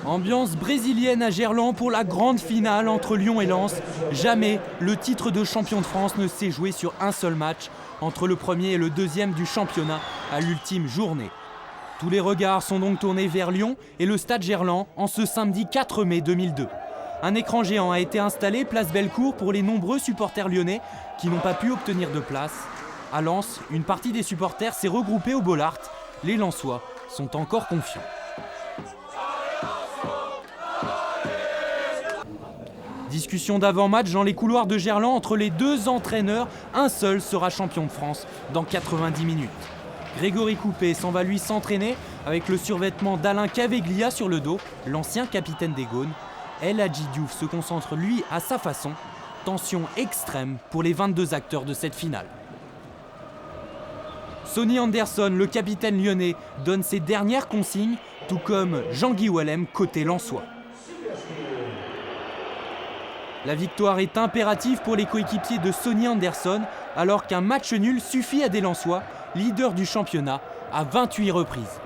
Ambiance brésilienne à Gerland pour la grande finale entre Lyon et Lens. Jamais le titre de champion de France ne s'est joué sur un seul match entre le premier et le deuxième du championnat à l'ultime journée. Tous les regards sont donc tournés vers Lyon et le stade Gerland en ce samedi 4 mai 2002. Un écran géant a été installé place Bellecour pour les nombreux supporters lyonnais qui n'ont pas pu obtenir de place. À Lens, une partie des supporters s'est regroupée au Bollaert. Les Lensois sont encore confiants. Discussion d'avant-match dans les couloirs de Gerland entre les deux entraîneurs. Un seul sera champion de France dans 90 minutes. Grégory Coupet s'en va lui s'entraîner avec le survêtement d'Alain Caveglia sur le dos, l'ancien capitaine des Gaunes. El Hadji Diouf se concentre lui à sa façon. Tension extrême pour les 22 acteurs de cette finale. Sonny Anderson, le capitaine lyonnais, donne ses dernières consignes, tout comme Jean-Guy Wallem côté lensois. La victoire est impérative pour les coéquipiers de Sonny Anderson, alors qu'un match nul suffit à des Lensois, leaders du championnat, à 28 reprises.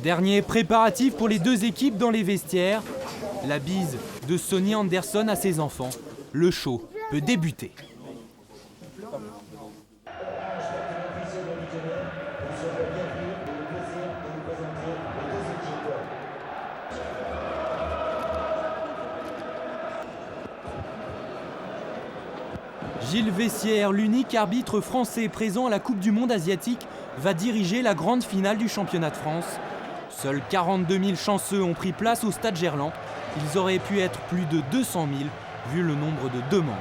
Dernier préparatif pour les deux équipes dans les vestiaires. La bise de Sonny Anderson à ses enfants. Le show peut débuter. Gilles Vessière, l'unique arbitre français présent à la Coupe du Monde asiatique, va diriger la grande finale du championnat de France. Seuls 42 000 chanceux ont pris place au stade Gerland. Ils auraient pu être plus de 200 000 vu le nombre de demandes.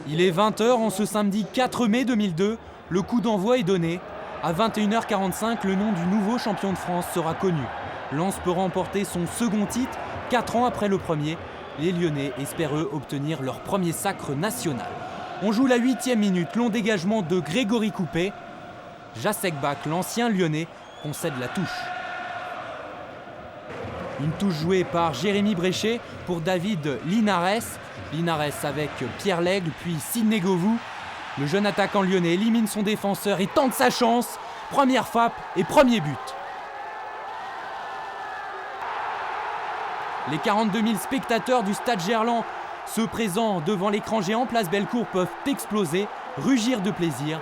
Il est 20h en ce samedi 4 mai 2002. Le coup d'envoi est donné. À 21h45, le nom du nouveau champion de France sera connu. Lens peut remporter son second titre, 4 ans après le premier. Les Lyonnais espèrent eux obtenir leur premier sacre national. On joue la 8e minute, long dégagement de Grégory Coupet. Jacek Bach, l'ancien Lyonnais, concède la touche. Une touche jouée par Jérémy Bréchet pour David Linares. Linares avec Pierre Lègle, puis Sidney Govou. Le jeune attaquant lyonnais élimine son défenseur et tente sa chance. Première frappe et premier but. Les 42 000 spectateurs du stade Gerland, ceux présents devant l'écran géant place Bellecour, peuvent exploser, rugir de plaisir.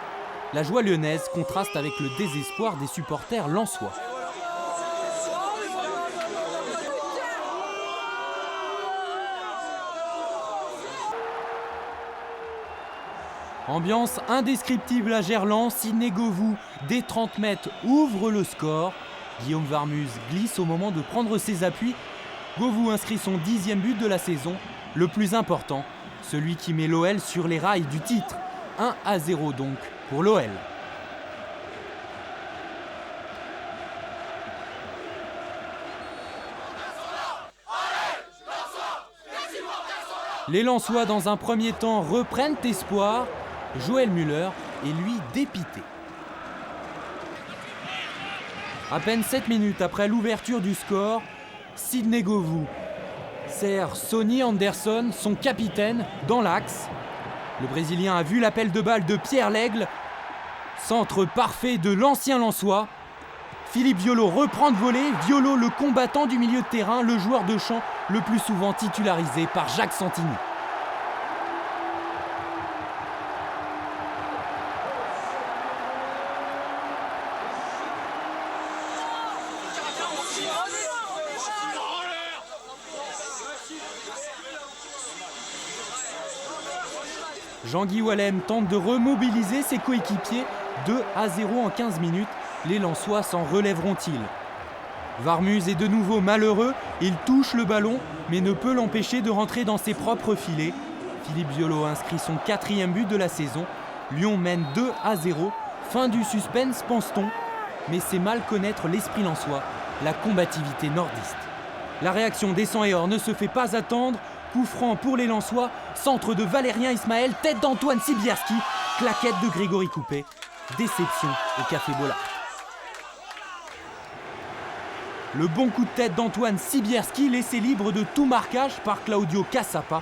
La joie lyonnaise contraste avec le désespoir des supporters lensois. Ambiance indescriptible à Gerland. Sidney Govou, dès 30 mètres, ouvre le score. Guillaume Varmuz glisse au moment de prendre ses appuis. Govou inscrit son 10e but de la saison, le plus important, celui qui met l'OL sur les rails du titre. 1-0 donc pour l'OL. Les Lensois, dans un premier temps, reprennent espoir. Joël Müller est lui dépité. À peine 7 minutes après l'ouverture du score, Sidney Govou sert Sonny Anderson, son capitaine, dans l'axe. Le Brésilien a vu l'appel de balle de Pierre Lègle. Centre parfait de l'ancien Lensois. Philippe Violo reprend de volée. Violo, le combattant du milieu de terrain, le joueur de champ le plus souvent titularisé par Jacques Santini. Jean-Guy Wallem tente de remobiliser ses coéquipiers. 2-0 en 15 minutes. Les Lensois s'en relèveront-ils? Varmuz est de nouveau malheureux. Il touche le ballon, mais ne peut l'empêcher de rentrer dans ses propres filets. Philippe Violo inscrit son 4e but de la saison. Lyon mène 2-0. Fin du suspense, pense-t-on. Mais c'est mal connaître l'esprit lensois, la combativité nordiste. La réaction des Sang et Or ne se fait pas attendre. Coup franc pour les Lensois, centre de Valérien Ismaël, tête d'Antoine Sibierski, claquette de Grégory Coupet. Déception au Café Bollaert. Le bon coup de tête d'Antoine Sibierski, laissé libre de tout marquage par Claudio Cassapa.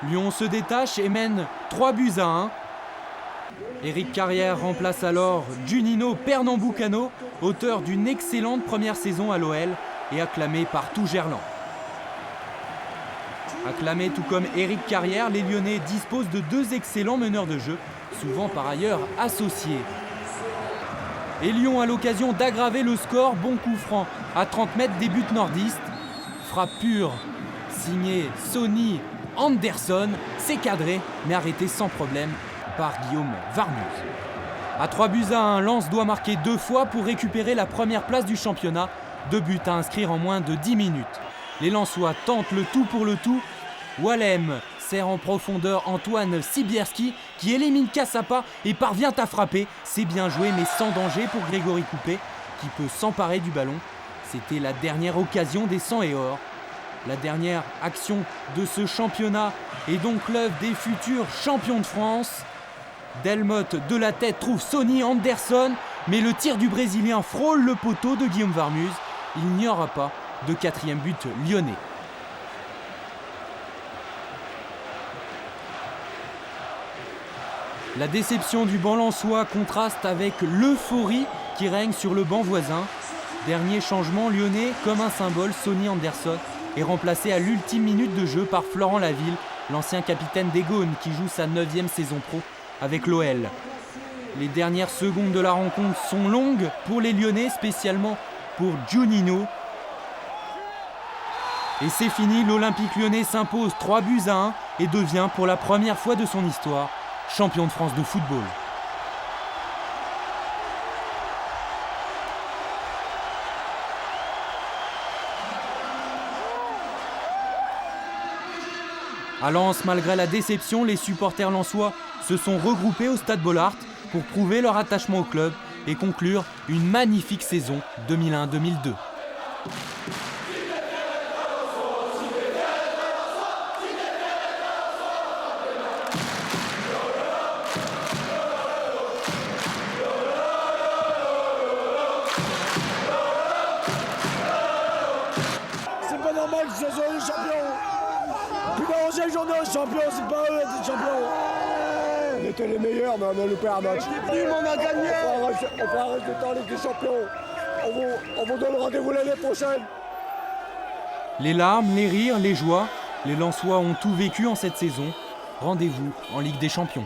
Lyon se détache et mène 3-1. Éric Carrière remplace alors Juninho Pernambucano, auteur d'une excellente première saison à l'OL et acclamé par tout Gerland. Acclamé tout comme Éric Carrière, les Lyonnais disposent de 2 excellents meneurs de jeu, souvent par ailleurs associés. Et Lyon a l'occasion d'aggraver le score, bon coup franc à 30 mètres des buts nordistes. Frappe pure, signé Sonny Anderson, c'est cadré mais arrêté sans problème par Guillaume Varmuz. À 3-1, Lens doit marquer 2 fois pour récupérer la première place du championnat. 2 buts à inscrire en moins de 10 minutes. Les Lensois tentent le tout pour le tout. Wallem sert en profondeur Antoine Sibierski qui élimine Cassapa et parvient à frapper. C'est bien joué mais sans danger pour Grégory Coupé qui peut s'emparer du ballon. C'était la dernière occasion des 100 et or. La dernière action de ce championnat est donc l'œuvre des futurs champions de France. Delmotte de la tête trouve Sonny Anderson, mais le tir du Brésilien frôle le poteau de Guillaume Varmuz. Il n'y aura pas de 4e but lyonnais. La déception du banc lensois contraste avec l'euphorie qui règne sur le banc voisin. Dernier changement lyonnais, comme un symbole, Sonny Anderson est remplacé à l'ultime minute de jeu par Florent Laville, l'ancien capitaine des Gaunes qui joue sa 9e saison pro avec l'OL. Les dernières secondes de la rencontre sont longues pour les Lyonnais, spécialement pour Juninho. Et c'est fini, l'Olympique lyonnais s'impose 3-1 et devient pour la première fois de son histoire champion de France de football. À Lens, malgré la déception, les supporters lensois se sont regroupés au Stade Bollaert pour prouver leur attachement au club et conclure une magnifique saison 2001-2002. C'est pas normal que ce soit les champions. Puis la 11e journée aux champions, c'est pas eux les champions. On était les meilleurs, mais on a loupé un match. On a gagné. On fera un reste de temps en Ligue des Champions. On vous donne rendez-vous l'année prochaine. Les larmes, les rires, les joies, les Lensois ont tout vécu en cette saison. Rendez-vous en Ligue des Champions.